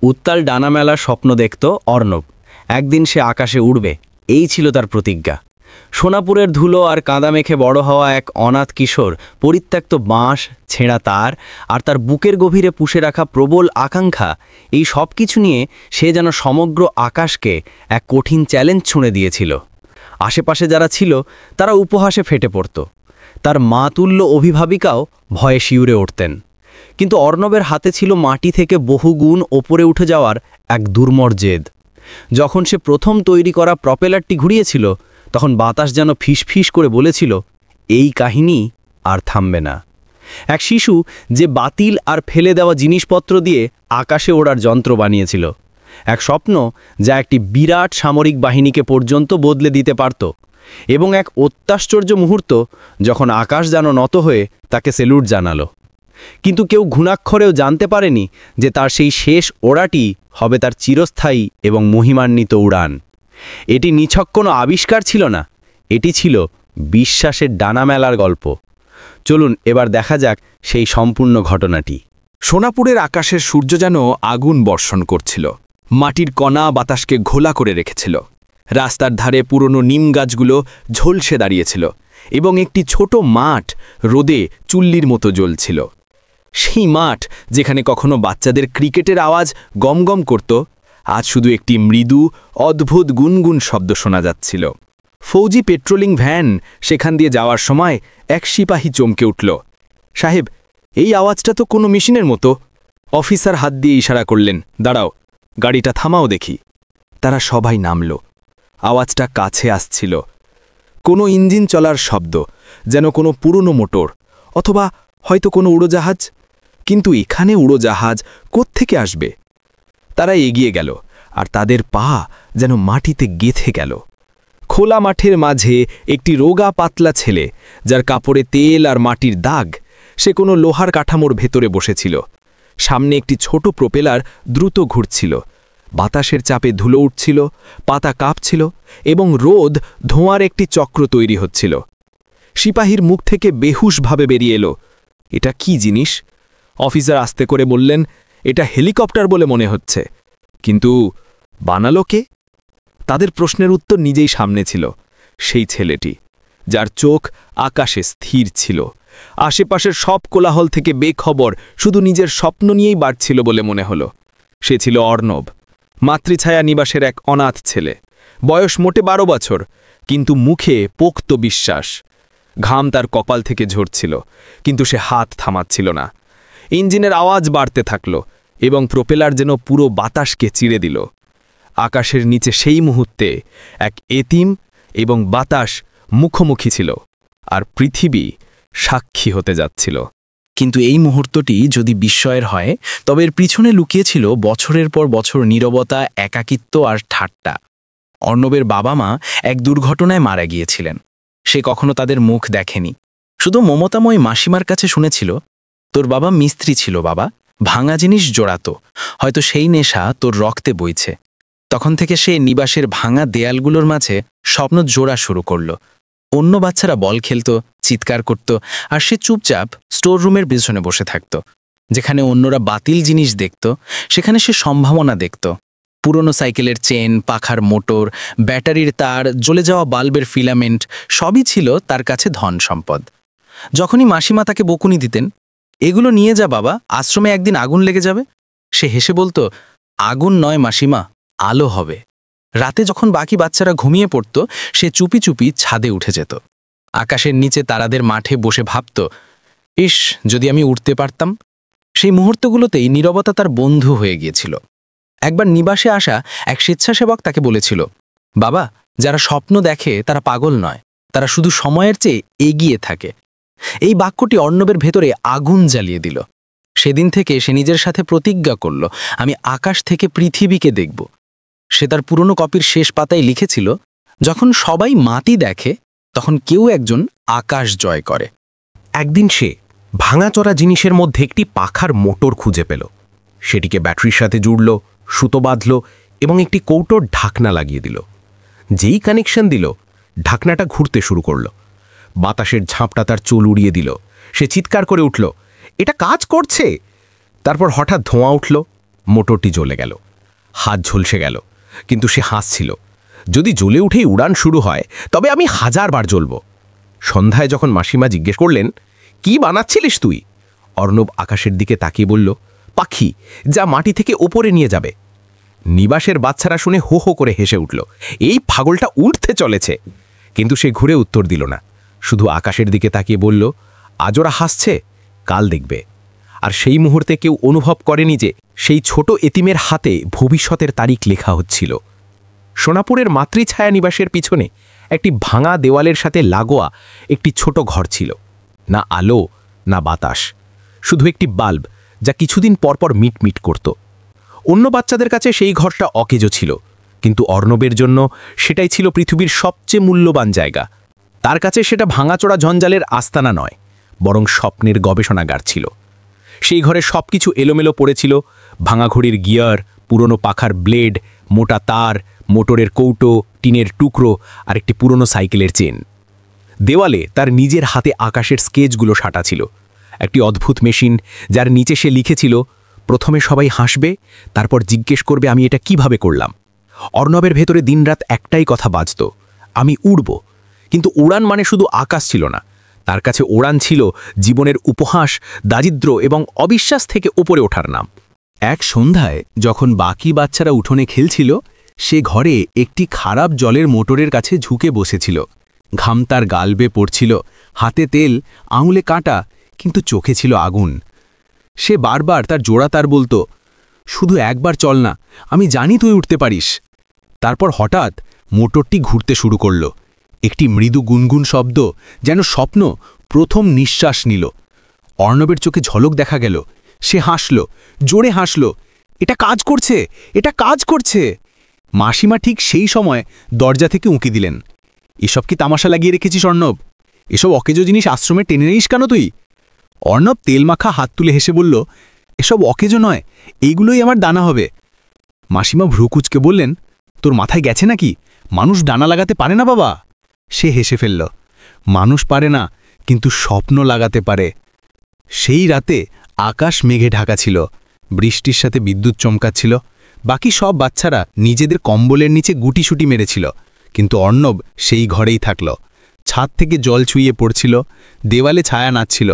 উত্তাল ডানা মেলার স্বপ্ন দেখত অর্ণব। একদিন সে আকাশে উড়বে, এই ছিল তার প্রতিজ্ঞা। সোনাপুরের ধুলো আর কাদা মেখে বড় হওয়া এক অনাথ কিশোর, পরিত্যক্ত বাঁশ, ছেঁড়া তার আর তার বুকের গভীরে পুষে রাখা প্রবল আকাঙ্ক্ষা, এই সব কিছু নিয়ে সে যেন সমগ্র আকাশকে এক কঠিন চ্যালেঞ্জ ছুঁড়ে দিয়েছিল। আশেপাশে যারা ছিল তারা উপহাসে ফেটে পড়ত। তার মাতুল্য অভিভাবিকাও ভয়ে শিউরে উঠতেন। কিন্তু অর্ণবের হাতে ছিল মাটি থেকে বহুগুণ ওপরে উঠে যাওয়ার এক দুর্মর জেদ। যখন সে প্রথম তৈরি করা প্রপেলারটি ঘুরিয়েছিল, তখন বাতাস যেন ফিসফিস করে বলেছিল, এই কাহিনী আর থামবে না। এক শিশু যে বাতিল আর ফেলে দেওয়া জিনিসপত্র দিয়ে আকাশে ওড়ার যন্ত্র বানিয়েছিল, এক স্বপ্ন যা একটি বিরাট সামরিক বাহিনীকে পর্যন্ত বদলে দিতে পারত, এবং এক অত্যাশ্চর্য মুহূর্ত যখন আকাশ যেন নত হয়ে তাকে সেলুট জানালো। কিন্তু কেউ ঘুণাক্ষরেও জানতে পারেনি যে তার সেই শেষ ওড়াটি হবে তার চিরস্থায়ী এবং মহিমান্বিত উড়ান। এটি নিছক কোনো আবিষ্কার ছিল না, এটি ছিল বিশ্বাসের ডানা মেলার গল্প। চলুন এবার দেখা যাক সেই সম্পূর্ণ ঘটনাটি। সোনাপুরের আকাশের সূর্য যেন আগুন বর্ষণ করছিল, মাটির কণা বাতাসকে ঘোলা করে রেখেছিল। রাস্তার ধারে পুরনো নিম গাছগুলো ঝলসে দাঁড়িয়েছিল এবং একটি ছোট মাঠ রোদে চুল্লির মতো জ্বলছিল। সেই মাঠ যেখানে কখনো বাচ্চাদের ক্রিকেটের আওয়াজ গমগম করত, আজ শুধু একটি মৃদু অদ্ভুত গুনগুন শব্দ শোনা যাচ্ছিল। ফৌজি পেট্রোলিং ভ্যান সেখান দিয়ে যাওয়ার সময় এক সিপাহী চমকে উঠল। সাহেব, এই আওয়াজটা তো কোনো মেশিনের মতো। অফিসার হাত দিয়ে ইশারা করলেন, দাঁড়াও, গাড়িটা থামাও দেখি। তারা সবাই নামল। আওয়াজটা কাছে আসছিল, কোনো ইঞ্জিন চলার শব্দ, যেন কোনো পুরনো মোটর অথবা হয়তো কোনো উড়োজাহাজ। কিন্তু এখানে উড়োজাহাজ কোত্থেকে আসবে? তারা এগিয়ে গেল, আর তাদের পা যেন মাটিতে গেঁথে গেল। খোলা মাঠের মাঝে একটি রোগা পাতলা ছেলে, যার কাপড়ে তেল আর মাটির দাগ, সে কোনো লোহার কাঠামোর ভেতরে বসেছিল। সামনে একটি ছোট প্রপেলার দ্রুত ঘুরছিল। বাতাসের চাপে ধুলো উঠছিল, পাতা কাঁপছিল এবং রোদ ধোঁয়ার একটি চক্র তৈরি হচ্ছিল। সিপাহীর মুখ থেকে বেহুশভাবে বেরিয়ে এলো, এটা কি জিনিস? অফিসার আস্তে করে বললেন, এটা হেলিকপ্টার বলে মনে হচ্ছে। কিন্তু বানালো কে? তাদের প্রশ্নের উত্তর নিজেই সামনে ছিল। সেই ছেলেটি, যার চোখ আকাশে স্থির ছিল, আশেপাশের সব কোলাহল থেকে বেখবর, শুধু নিজের স্বপ্ন নিয়েই বাড়ছিল বলে মনে হলো। সে ছিল অর্ণব, মাতৃছায়া নিবাসের এক অনাথ ছেলে। বয়স মোটে 12 বছর, কিন্তু মুখে পোক্ত বিশ্বাস। ঘাম তার কপাল থেকে ঝরছিল, কিন্তু সে হাত থামাচ্ছিল না। ইঞ্জিনের আওয়াজ বাড়তে থাকল এবং প্রপেলার যেন পুরো বাতাসকে চিড়ে দিল। আকাশের নিচে সেই মুহূর্তে এক এতিম এবং বাতাস মুখোমুখি ছিল, আর পৃথিবী সাক্ষী হতে যাচ্ছিল। কিন্তু এই মুহূর্তটি যদি বিস্ময়ের হয়, তবে এর পিছনে লুকিয়েছিল বছরের পর বছর নীরবতা, একাকিত্ব আর ঠাট্টা। অর্ণবের বাবা মা এক দুর্ঘটনায় মারা গিয়েছিলেন। সে কখনো তাদের মুখ দেখেনি, শুধু মমতাময় মাসিমার কাছে শুনেছিল, তোর বাবা মিস্ত্রি ছিল বাবা, ভাঙা জিনিস জোড়াতো, হয়তো সেই নেশা তোর রক্তে বইছে। তখন থেকে সে নিবাসের ভাঙা দেয়ালগুলোর মাঝে স্বপ্ন জোড়া শুরু করল। অন্য বাচ্চারা বল খেলত, চিৎকার করত, আর সে চুপচাপ স্টোর রুমের পিছনে বসে থাকত। যেখানে অন্যরা বাতিল জিনিস দেখত, সেখানে সে সম্ভাবনা দেখত। পুরনো সাইকেলের চেন, পাখার মোটর, ব্যাটারির তার, জ্বলে যাওয়া বাল্বের ফিলামেন্ট, সবই ছিল তার কাছে ধন সম্পদ। যখনই মাসিমা তাকে বকুনি দিতেন, এগুলো নিয়ে যা বাবা, আশ্রমে একদিন আগুন লেগে যাবে, সে হেসে বলতো, আগুন নয় মাসিমা, আলো হবে। রাতে যখন বাকি বাচ্চারা ঘুমিয়ে পড়ত, সে চুপি চুপি ছাদে উঠে যেত। আকাশের নিচে তারাদের মাঠে বসে ভাবত, ইস, যদি আমি উঠতে পারতাম। সেই মুহূর্তগুলোতেই নীরবতা তার বন্ধু হয়ে গিয়েছিল। একবার নিবাসে আসা এক স্বেচ্ছাসেবক তাকে বলেছিল, বাবা, যারা স্বপ্ন দেখে তারা পাগল নয়, তারা শুধু সময়ের চেয়ে এগিয়ে থাকে। এই বাক্যটি অর্ণবের ভেতরে আগুন জ্বালিয়ে দিল। সেদিন থেকে সে নিজের সাথে প্রতিজ্ঞা করল, আমি আকাশ থেকে পৃথিবীকে দেখব। সে তার পুরনো কপির শেষ পাতায় লিখেছিল, যখন সবাই মাটি দেখে, তখন কেউ একজন আকাশ জয় করে। একদিন সে ভাঙাচোরা জিনিসের মধ্যে একটি পাখার মোটর খুঁজে পেল। সেটিকে ব্যাটারির সাথে জুড়ল, সুতো বাঁধল এবং একটি কৌটোর ঢাকনা লাগিয়ে দিল। যেই কানেকশন দিল, ঢাকনাটা ঘুরতে শুরু করল। বাতাসের ঝাপটা তার চুল উড়িয়ে দিল। সে চিৎকার করে উঠল, এটা কাজ করছে। তারপর হঠাৎ ধোঁয়া উঠল, মোটরটি জ্বলে গেল। হাত ঝলসে গেল, কিন্তু সে হাসছিল। যদি জ্বলে উঠেই উড়ান শুরু হয় তবে আমি 1000 বার জ্বলব। সন্ধ্যায় যখন মাসিমা জিজ্ঞেস করলেন, কি বানাচ্ছিলিস তুই? অর্ণব আকাশের দিকে তাকিয়ে বলল, পাখি, যা মাটি থেকে ওপরে নিয়ে যাবে। নিবাসের বাচ্চারা শুনে হো হো করে হেসে উঠল। এই পাগলটা উঠতে চলেছে। কিন্তু সে ঘুরে উত্তর দিল না, শুধু আকাশের দিকে তাকিয়ে বলল, আজ ওরা হাসছে, কাল দেখবে। আর সেই মুহূর্তে কেউ অনুভব করেনি যে সেই ছোট এতিমের হাতে ভবিষ্যতের তারিখ লেখা হচ্ছিল। সোনাপুরের মাতৃছায়া নিবাসের পিছনে একটি ভাঙা দেওয়ালের সাথে লাগোয়া একটি ছোট ঘর ছিল। না আলো, না বাতাস, শুধু একটি বাল্ব যা কিছুদিন পরপর মিটমিট করত। অন্য বাচ্চাদের কাছে সেই ঘরটা অকেজো ছিল, কিন্তু অর্ণবের জন্য সেটাই ছিল পৃথিবীর সবচেয়ে মূল্যবান জায়গা। তার কাছে সেটা ভাঙাচোরা জঞ্জালের আস্তানা নয়, বরং স্বপ্নের গবেষণাগার ছিল। সেই ঘরে সবকিছু এলোমেলো পড়েছিল, ভাঙা ঘড়ির গিয়ার, পুরনো পাখার ব্লেড, মোটা তার, মোটরের কৌটো, টিনের টুকরো আর একটি পুরনো সাইকেলের চেন। দেওয়ালে তার নিজের হাতে আকাশের স্কেচগুলো সাঁটা ছিল, একটি অদ্ভুত মেশিন যার নিচে সে লিখেছিল, প্রথমে সবাই হাসবে, তারপর জিজ্ঞেস করবে আমি এটা কিভাবে করলাম। অর্ণবের ভেতরে দিনরাত একটাই কথা বাজত, আমি উড়ব। কিন্তু উড়ান মানে শুধু আকাশ ছিল না, তার কাছে উড়ান ছিল জীবনের উপহাস, দারিদ্র্য এবং অবিশ্বাস থেকে ওপরে ওঠার নাম। এক সন্ধ্যায় যখন বাকি বাচ্চারা উঠোনে খেলছিল, সে ঘরে একটি খারাপ জলের মোটরের কাছে ঝুঁকে বসেছিল। ঘাম তার গাল বেয়ে পড়ছিল, হাতে তেল, আঙুলে কাঁটা, কিন্তু চোখে ছিল আগুন। সে বারবার তার জোড়া তার বলতো, শুধু একবার চল না, আমি জানি তুই উঠতে পারিস। তারপর হঠাৎ মোটরটি ঘুরতে শুরু করল। একটি মৃদু গুনগুন শব্দ, যেন স্বপ্ন প্রথম নিঃশ্বাস নিল। অর্ণবের চোখে ঝলক দেখা গেল। সে হাসল, জোরে হাসল, এটা কাজ করছে, এটা কাজ করছে। মাসিমা ঠিক সেই সময় দরজা থেকে উঁকি দিলেন। এসব কি তামাশা লাগিয়ে রেখেছিস অর্ণব? এসব অকেজো জিনিস আশ্রমে টেনে নিস কেন তুই? অর্ণব তেলমাখা হাত তুলে হেসে বলল, এসব অকেজো নয়, এইগুলোই আমার দানা হবে। মাসিমা ভ্রুকুচকে বললেন, তোর মাথায় গেছে নাকি? মানুষ ডানা লাগাতে পারে না বাবা। সে হেসে ফেলল, মানুষ পারে না, কিন্তু স্বপ্ন লাগাতে পারে। সেই রাতে আকাশ মেঘে ঢাকা ছিল, বৃষ্টির সাথে বিদ্যুৎ চমকাচ্ছিল। বাকি সব বাচ্চারা নিজেদের কম্বলের নিচে গুটিসুটি মেরেছিল, কিন্তু অর্ণব সেই ঘরেই থাকল। ছাদ থেকে জল ছুঁয়ে পড়ছিল, দেওয়ালে ছায়া নাচছিল,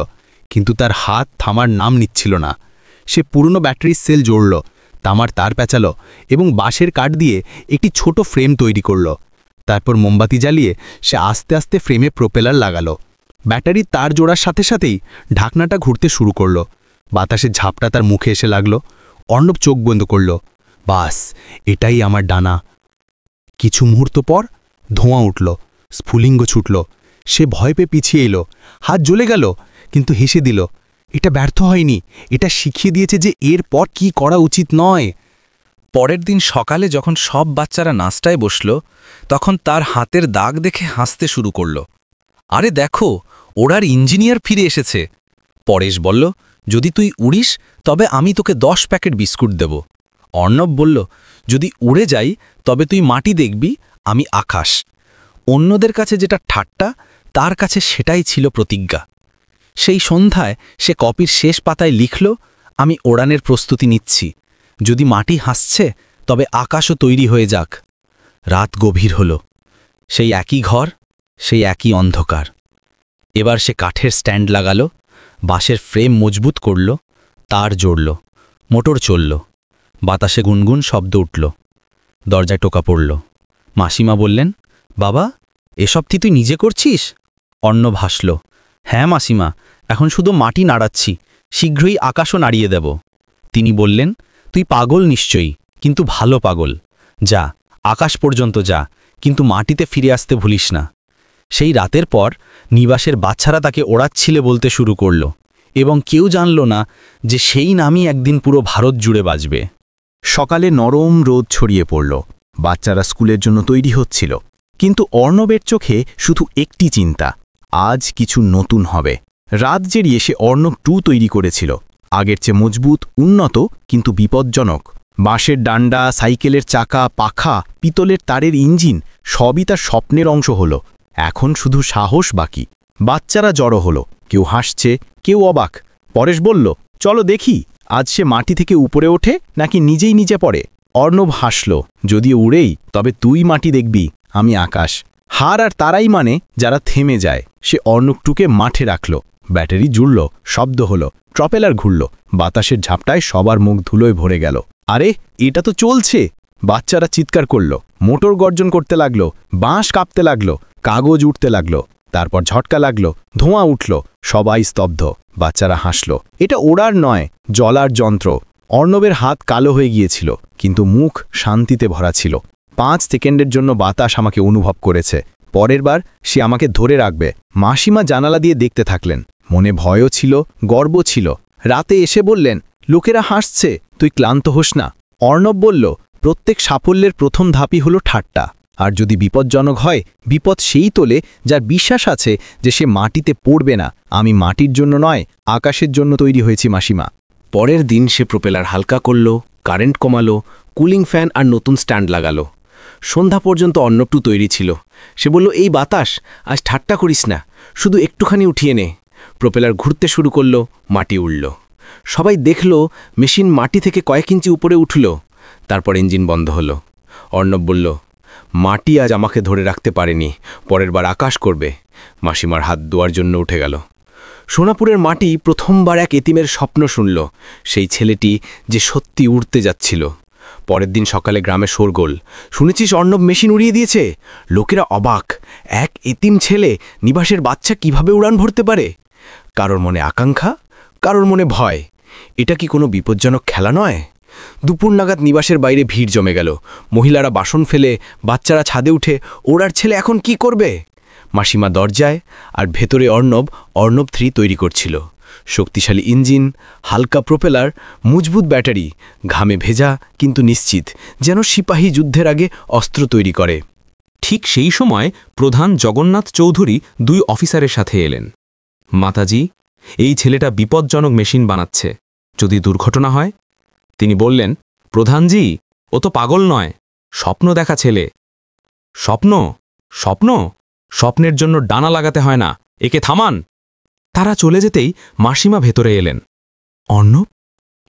কিন্তু তার হাত থামার নাম নিচ্ছিল না। সে পুরনো ব্যাটারির সেল জোড়ল, তামার তার পেঁচাল এবং বাঁশের কাঠ দিয়ে একটি ছোট ফ্রেম তৈরি করল। তারপর মোমবাতি জ্বালিয়ে সে আস্তে আস্তে ফ্রেমে প্রোপেলার লাগালো। ব্যাটারির তার জোড়ার সাথে সাথেই ঢাকনাটা ঘুরতে শুরু করল। বাতাসের ঝাপটা তার মুখে এসে লাগল। অর্ণব চোখ বন্ধ করল। বাস, এটাই আমার ডানা। কিছু মুহূর্ত পর ধোঁয়া উঠল, স্ফুলিঙ্গ ছুটল। সে ভয় পেয়ে পিছিয়ে এলো, হাত জ্বলে গেল, কিন্তু হেসে দিল। এটা ব্যর্থ হয়নি, এটা শিখিয়ে দিয়েছে যে এরপর কি করা উচিত নয়। পরের দিন সকালে যখন সব বাচ্চারা নাস্তায় বসল, তখন তার হাতের দাগ দেখে হাসতে শুরু করল। আরে দেখো, ওরার ইঞ্জিনিয়ার ফিরে এসেছে। পরেশ বলল, যদি তুই উড়িস তবে আমি তোকে 10 প্যাকেট বিস্কুট দেব। অর্ণব বলল, যদি উড়ে যাই তবে তুই মাটি দেখবি, আমি আকাশ। অন্যদের কাছে যেটা ঠাট্টা, তার কাছে সেটাই ছিল প্রতিজ্ঞা। সেই সন্ধ্যায় সে কপির শেষ পাতায় লিখল, আমি ওড়ানের প্রস্তুতি নিচ্ছি। যদি মাটি হাসছে তবে আকাশও তৈরি হয়ে যাক। রাত গভীর হল। সেই একই ঘর, সেই একই অন্ধকার। এবার সে কাঠের স্ট্যান্ড লাগালো, বাঁশের ফ্রেম মজবুত করল, তার জড়ল, মোটর চলল। বাতাসে গুনগুন শব্দ উঠল। দরজায় টোকা পড়ল। মাসিমা বললেন, বাবা, এসব কি তুই নিজে করছিস? অর্ণব হাসল, হ্যাঁ মাসিমা, এখন শুধু মাটি নাড়াচ্ছি, শীঘ্রই আকাশও নাড়িয়ে দেব। তিনি বললেন, তুই পাগল নিশ্চয়ই, কিন্তু ভালো পাগল। যা, আকাশ পর্যন্ত যা, কিন্তু মাটিতে ফিরে আসতে ভুলিস না। সেই রাতের পর নিবাসের বাচ্চারা তাকে ওড়াচ্ছিলে বলতে শুরু করল, এবং কেউ জানল না যে সেই নামই একদিন পুরো ভারত জুড়ে বাজবে। সকালে নরম রোদ ছড়িয়ে পড়ল। বাচ্চারা স্কুলের জন্য তৈরি হচ্ছিল, কিন্তু অর্ণবের চোখে শুধু একটি চিন্তা, আজ কিছু নতুন হবে। রাত জেরিয়ে সে অর্ণব 2 তৈরি করেছিল, আগের চেয়ে মজবুত, উন্নত, কিন্তু বিপজ্জনক। বাঁশের ডান্ডা, সাইকেলের চাকা, পাখা, পিতলের তারের ইঞ্জিন সবই তার স্বপ্নের অংশ হল। এখন শুধু সাহস বাকি। বাচ্চারা জড়ো হলো, কেউ হাসছে, কেউ অবাক। পরেশ বলল, চলো দেখি আজ সে মাটি থেকে উপরে ওঠে নাকি নিজেই নিচে পড়ে। অর্ণব হাসল, যদি উড়েই তবে তুই মাটি দেখবি, আমি আকাশ। হার আর তারাই মানে যারা থেমে যায়। সে অর্ণবটুকে মাঠে রাখল, ব্যাটারি জুড়ল, শব্দ হলো, প্রপেলার ঘুরল, বাতাসের ঝাপটায় সবার মুখ ধুলোয় ভরে গেল। আরে এটা তো চলছে! বাচ্চারা চিৎকার করল, মোটর গর্জন করতে লাগলো, বাঁশ কাঁপতে লাগলো, কাগজ উঠতে লাগলো, তারপর ঝটকা লাগলো, ধোঁয়া উঠল, সবাই স্তব্ধ। বাচ্চারা হাসল। এটা ওড়ার নয়, জ্বলার যন্ত্র। অর্ণবের হাত কালো হয়ে গিয়েছিল, কিন্তু মুখ শান্তিতে ভরা ছিল। 5 সেকেন্ডের জন্য বাতাস আমাকে অনুভব করেছে, পরের বার সে আমাকে ধরে রাখবে। মাসিমা জানালা দিয়ে দেখতে থাকলেন, মনে ভয়ও ছিল, গর্ব ছিল। রাতে এসে বললেন, লোকেরা হাসছে, তুই ক্লান্ত হোস না। অর্ণব বলল, প্রত্যেক সাফল্যের প্রথম ধাপই হলো ঠাট্টা। আর যদি বিপজ্জনক হয়, বিপদ সেই তোলে যার বিশ্বাস আছে যে সে মাটিতে পড়বে না। আমি মাটির জন্য নয়, আকাশের জন্য তৈরি হয়েছি মাসিমা। পরের দিন সে প্রোপেলার হালকা করল, কারেন্ট কমালো, কুলিং ফ্যান আর নতুন স্ট্যান্ড লাগালো। সন্ধ্যা পর্যন্ত অর্ণবটু তৈরি ছিল। সে বলল, এই বাতাস, আজ ঠাট্টা করিস না, শুধু একটুখানি উঠিয়ে নে। প্রোপেলার ঘুরতে শুরু করল, মাটি উড়ল। সবাই দেখল মেশিন মাটি থেকে কয়েক ইঞ্চি উপরে উঠল। তারপর ইঞ্জিন বন্ধ হলো। অর্ণব বলল, মাটি আজ আমাকে ধরে রাখতে পারেনি, পরের বার আকাশ করবে। মাসিমার হাত ধোয়ার জন্য উঠে গেল। সোনাপুরের মাটি প্রথমবার এক এতিমের স্বপ্ন শুনল, সেই ছেলেটি যে সত্যি উড়তে যাচ্ছিল। পরের দিন সকালে গ্রামে শোরগোল, শুনেছিস অর্ণব মেশিন উড়িয়ে দিয়েছে? লোকেরা অবাক, এক এতিম ছেলে নিবাসের বাচ্চা কিভাবে উড়ান ভরতে পারে? কারোর মনে আকাঙ্ক্ষা, কারোর মনে ভয়। এটা কি কোনো বিপজ্জনক খেলা নয়? দুপুর নাগাদ নিবাসের বাইরে ভিড় জমে গেল। মহিলারা বাসন ফেলে, বাচ্চারা ছাদে উঠে, ওরার ছেলে এখন কি করবে? মাসিমা দরজায়, আর ভেতরে অর্ণব 3 তৈরি করছিল। শক্তিশালী ইঞ্জিন, হালকা প্রোপেলার, মজবুত ব্যাটারি, ঘামে ভেজা কিন্তু নিশ্চিত, যেন সিপাহী যুদ্ধের আগে অস্ত্র তৈরি করে। ঠিক সেই সময় প্রধান জগন্নাথ চৌধুরী 2 অফিসারের সাথে এলেন। মাতাজি, এই ছেলেটা বিপজ্জনক মেশিন বানাচ্ছে, যদি দুর্ঘটনা হয়। তিনি বললেন, প্রধানজি, ও তো পাগল নয়, স্বপ্ন দেখা ছেলে। স্বপ্ন? স্বপ্ন? স্বপ্নের জন্য ডানা লাগাতে হয় না, একে থামান। তারা চলে যেতেই মাসিমা ভেতরে এলেন। অর্ণব,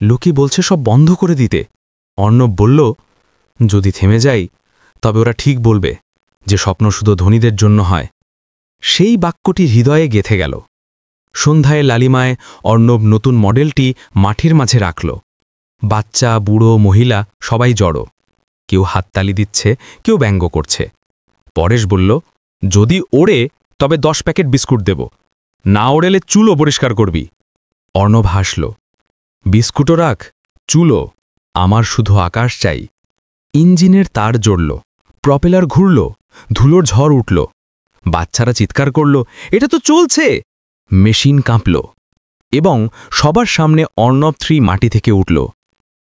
লোকে বলছে সব বন্ধ করে দিতে। অর্ণব বলল, যদি থেমে যাই তবে ওরা ঠিক বলবে যে স্বপ্ন শুধু ধনীদের জন্য হয়। সেই বাক্যটি হৃদয়ে গেঁথে গেল। সন্ধ্যায় লালিমায় অর্ণব নতুন মডেলটি মাটির মাঝে রাখল। বাচ্চা, বুড়ো, মহিলা সবাই জড়ো। কেউ হাততালি দিচ্ছে, কেউ ব্যঙ্গ করছে। পরেশ বলল, যদি ওড়ে তবে 10 প্যাকেট বিস্কুট দেব, না ওড়েলে চুলও পরিষ্কার করবি। অর্ণব হাসল, বিস্কুটও রাখ, চুলও, আমার শুধু আকাশ চাই। ইঞ্জিনের তার জ্বলল, প্রপেলার ঘুরল, ধুলোর ঝড় উঠল। বাচ্চারা চিৎকার করল, এটা তো চলছে। মেশিন কাঁপল, এবং সবার সামনে অর্ণব 3 মাটি থেকে উঠল।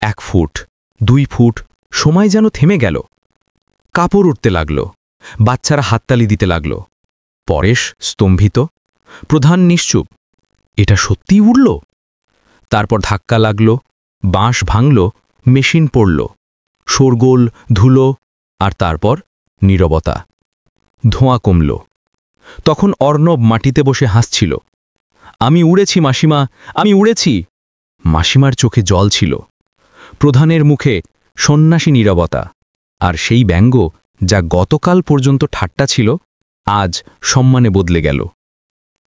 1 ফুট, 2 ফুট, সময় যেন থেমে গেল। কাপড় উঠতে লাগল, বাচ্চারা হাততালি দিতে লাগল। পরেশ স্তম্ভিত, প্রধান নিশ্চুপ। এটা সত্যিই উড়ল? তারপর ধাক্কা লাগল, বাঁশ ভাঙল, মেশিন পড়ল, শোরগোল, ধুলো, আর তারপর নীরবতা। ধোঁয়া কমল। তখন অর্ণব মাটিতে বসে হাসছিল, আমি উড়েছি মাসিমা, আমি উড়েছি। মাসিমার চোখে জল ছিল। প্রধানের মুখে সন্ন্যাসী নীরবতা, আর সেই ব্যঙ্গ যা গতকাল পর্যন্ত ঠাট্টা ছিল, আজ সম্মানে বদলে গেল।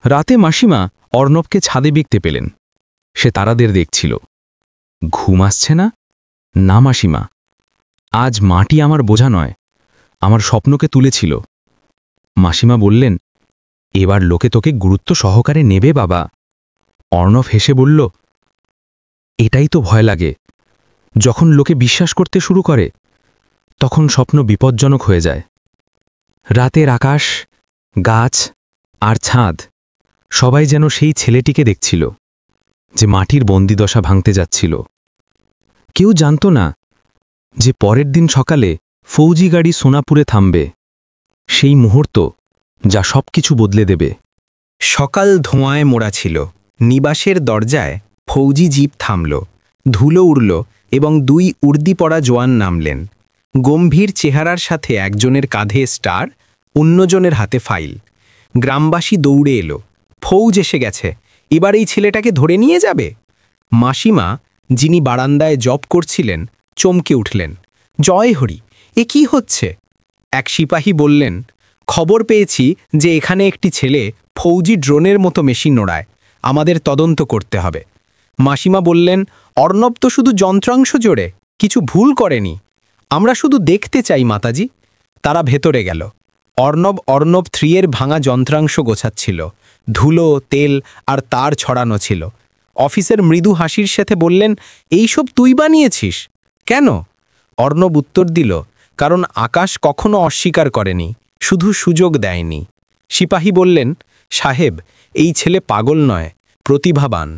রাতে মাসিমা অর্ণবকে ছাদে বিকতে পেলেন। সে তারাদের দেখছিল। ঘুম আসছে না? না মাসিমা, আজ মাটি আমার বোঝা নয়, আমার স্বপ্নকে তুলেছিল। মাসিমা বললেন, এবার লোকে তোকে গুরুত্ব সহকারে নেবে বাবা। অর্ণব হেসে বলল, এটাই তো ভয় লাগে, যখন লোকে বিশ্বাস করতে শুরু করে তখন স্বপ্ন বিপজ্জনক হয়ে যায়। রাতের আকাশ, গাছ আর ছাদ সবাই যেন সেই ছেলেটিকে দেখছিল, যে মাটির বন্দিদশা ভাঙতে যাচ্ছিল। কেউ জানত না যে পরের দিন সকালে ফৌজি গাড়ি সোনাপুরে থামবে, সেই মুহূর্ত যা সবকিছু বদলে দেবে। সকাল ধোঁয়ায় মোড়া ছিল। নিবাসের দরজায় ফৌজি জিপ থামল, ধুলো উড়ল এবং 2 উর্দি পরা জোয়ান নামলেন। গম্ভীর চেহারার সাথে একজনের কাঁধে স্টার, অন্যজনের হাতে ফাইল। গ্রামবাসী দৌড়ে এলো, ফৌজ এসে গেছে, এবার এই ছেলেটাকে ধরে নিয়ে যাবে। মাসিমা যিনি বারান্দায় জব করছিলেন চমকে উঠলেন। জয় হরি, এ কি হচ্ছে? এক সিপাহী বললেন, খবর পেয়েছি যে এখানে একটি ছেলে ফৌজি ড্রোনের মতো মেশিন ওড়ায়, আমাদের তদন্ত করতে হবে। মাসিমা বললেন, অর্ণব তো শুধু যন্ত্রাংশ জোড়ে, কিছু ভুল করেনি। আমরা শুধু দেখতে চাই মাতাজি। তারা ভেতরে গেল। অর্ণব 3 এর ভাঙা যন্ত্রাংশ গোছাচ্ছিল। ধুলো, তেল আর তার ছড়ানো ছিল। অফিসের মৃদু হাসির সাথে বললেন, এইসব তুই বানিয়েছিস কেন? অর্ণব উত্তর দিল, কারণ আকাশ কখনো অস্বীকার করেনি, শুধু সুযোগ দেয়নি। সিপাহী বললেন, সাহেব, এই ছেলে পাগল নয়, প্রতিভাবান।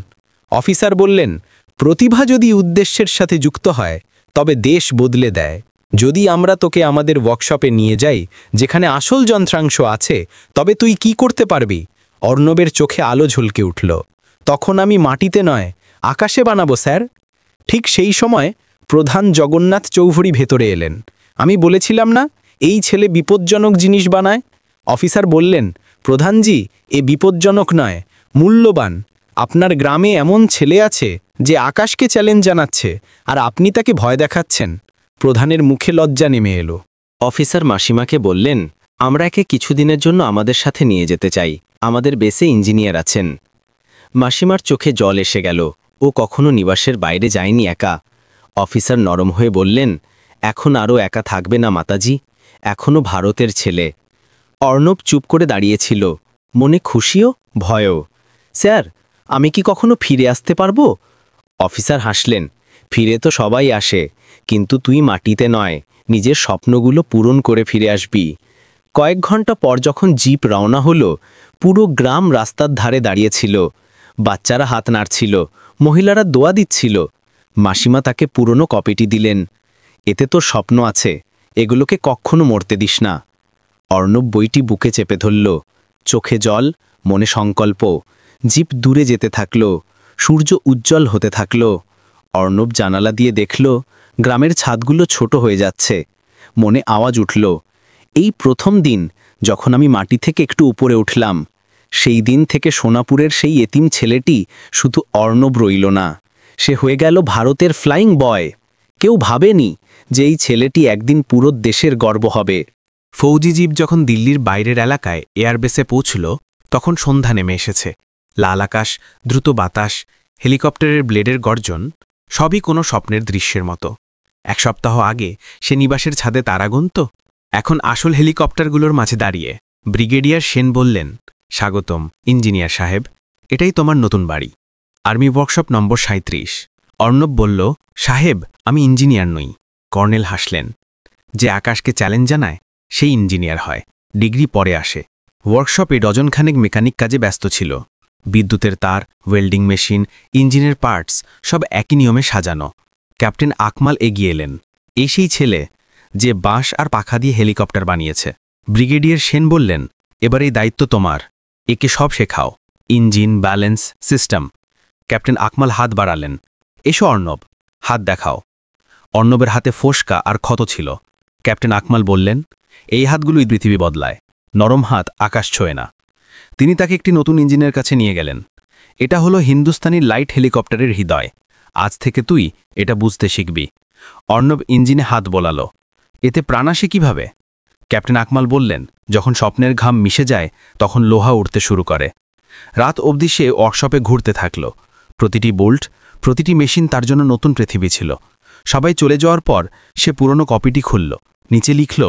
অফিসার বললেন, প্রতিভা যদি উদ্দেশ্যের সাথে যুক্ত হয় তবে দেশ বদলে দেয়। যদি আমরা তোকে আমাদের ওয়ার্কশপে নিয়ে যাই যেখানে আসল যন্ত্রাংশ আছে, তবে তুই কি করতে পারবি? অর্ণবের চোখে আলো ঝলকে উঠল। তখন আমি মাটিতে নয়, আকাশে বানাবো স্যার। ঠিক সেই সময় প্রধান জগন্নাথ চৌধুরী ভেতরে এলেন। আমি বলেছিলাম না, এই ছেলে বিপজ্জনক জিনিস বানায়? অফিসার বললেন, প্রধানজি, এ বিপজ্জনক নয়, মূল্যবান। আপনার গ্রামে এমন ছেলে আছে যে আকাশকে চ্যালেঞ্জ জানাচ্ছে, আর আপনি তাকে ভয় দেখাচ্ছেন। প্রধানের মুখে লজ্জা নেমে এলো। অফিসার মাসিমাকে বললেন, আমরা একে কিছুদিনের জন্য আমাদের সাথে নিয়ে যেতে চাই, আমাদের বেসে ইঞ্জিনিয়ার আছেন। মাসিমার চোখে জল এসে গেল। ও কখনো নিবাসের বাইরে যায়নি একা। অফিসার নরম হয়ে বললেন, এখন আরও একা থাকবে না মাতাজি, এখনও ভারতের ছেলে। অর্ণব চুপ করে দাঁড়িয়েছিল, মনে খুশিও ভয়ও। স্যার, আমি কি কখনো ফিরে আসতে পারবো? অফিসার হাসলেন, ফিরে তো সবাই আসে, কিন্তু তুই মাটিতে নয়, নিজের স্বপ্নগুলো পূরণ করে ফিরে আসবি। কয়েক ঘন্টা পর যখন জিপ রওনা হলো, পুরো গ্রাম রাস্তার ধারে দাঁড়িয়েছিল। বাচ্চারা হাত নাড়ছিল, মহিলারা দোয়া দিচ্ছিল। মাসিমা তাকে পুরনো কপিটি দিলেন। এতে তোর স্বপ্ন আছে, এগুলোকে কখনো মরতে দিস না। অর্ণব বইটি বুকে চেপে ধরল, চোখে জল, মনে সংকল্প। জিপ দূরে যেতে থাকল, সূর্য উজ্জ্বল হতে থাকল। অর্ণব জানালা দিয়ে দেখল গ্রামের ছাদগুলো ছোট হয়ে যাচ্ছে। মনে আওয়াজ উঠল, এই প্রথম দিন যখন আমি মাটি থেকে একটু উপরে উঠলাম। সেই দিন থেকে সোনাপুরের সেই এতিম ছেলেটি শুধু অর্ণব রইল না, সে হয়ে গেল ভারতের ফ্লাইং বয়। কেউ ভাবেনি যে এই ছেলেটি একদিন পুরো দেশের গর্ব হবে। ফৌজি জিপ যখন দিল্লির বাইরের এলাকায় এয়ারবেসে পৌঁছল, তখন সন্ধ্যা নেমে এসেছে। লাল আকাশ, দ্রুত বাতাস, হেলিকপ্টারের ব্লেডের গর্জন, সবই কোনো স্বপ্নের দৃশ্যের মতো। 1 সপ্তাহ আগে সে নিবাসের ছাদে তারা গুনত, এখন আসল হেলিকপ্টারগুলোর মাঝে দাঁড়িয়ে। ব্রিগেডিয়ার সেন বললেন, স্বাগতম ইঞ্জিনিয়ার সাহেব, এটাই তোমার নতুন বাড়ি, আর্মি ওয়ার্কশপ নম্বর 37। অর্ণব বলল, সাহেব, আমি ইঞ্জিনিয়ার নই। কর্নেল হাসলেন, যে আকাশকে চ্যালেঞ্জ জানায় সেই ইঞ্জিনিয়ার হয়, ডিগ্রি পরে আসে। ওয়ার্কশপে ডজনখানেক মেকানিক কাজে ব্যস্ত ছিল। বিদ্যুতের তার, ওয়েল্ডিং মেশিন, ইঞ্জিনের পার্টস সব একই নিয়মে সাজানো। ক্যাপ্টেন আকমাল এগিয়ে এলেন। এই সেই ছেলে যে বাঁশ আর পাখা দিয়ে হেলিকপ্টার বানিয়েছে। ব্রিগেডিয়ার সেন বললেন, এবার এই দায়িত্ব তোমার, একে সব শেখাও, ইঞ্জিন, ব্যালেন্স, সিস্টেম। ক্যাপ্টেন আকমাল হাত বাড়ালেন, এসো অর্ণব, হাত দেখাও। অর্ণবের হাতে ফোসকা আর ক্ষত ছিল। ক্যাপ্টেন আকমাল বললেন, এই হাতগুলোই পৃথিবী বদলায়, নরম হাত আকাশ ছোঁয় না। তিনি তাকে একটি নতুন ইঞ্জিনের কাছে নিয়ে গেলেন। এটা হলো হিন্দুস্তানি লাইট হেলিকপ্টারের হৃদয়, আজ থেকে তুই এটা বুঝতে শিখবি। অর্ণব ইঞ্জিনে হাত বোলালো, এতে প্রাণ আসে কিভাবে? ক্যাপ্টেন আকমাল বললেন, যখন স্বপ্নের ঘাম মিশে যায় তখন লোহা উঠতে শুরু করে। রাত অবধি সে ওয়ার্কশপে ঘুরতে থাকল। প্রতিটি বোল্ট, প্রতিটি মেশিন তার জন্য নতুন পৃথিবী ছিল। সবাই চলে যাওয়ার পর সে পুরনো কপিটি খুলল। নিচে লিখল,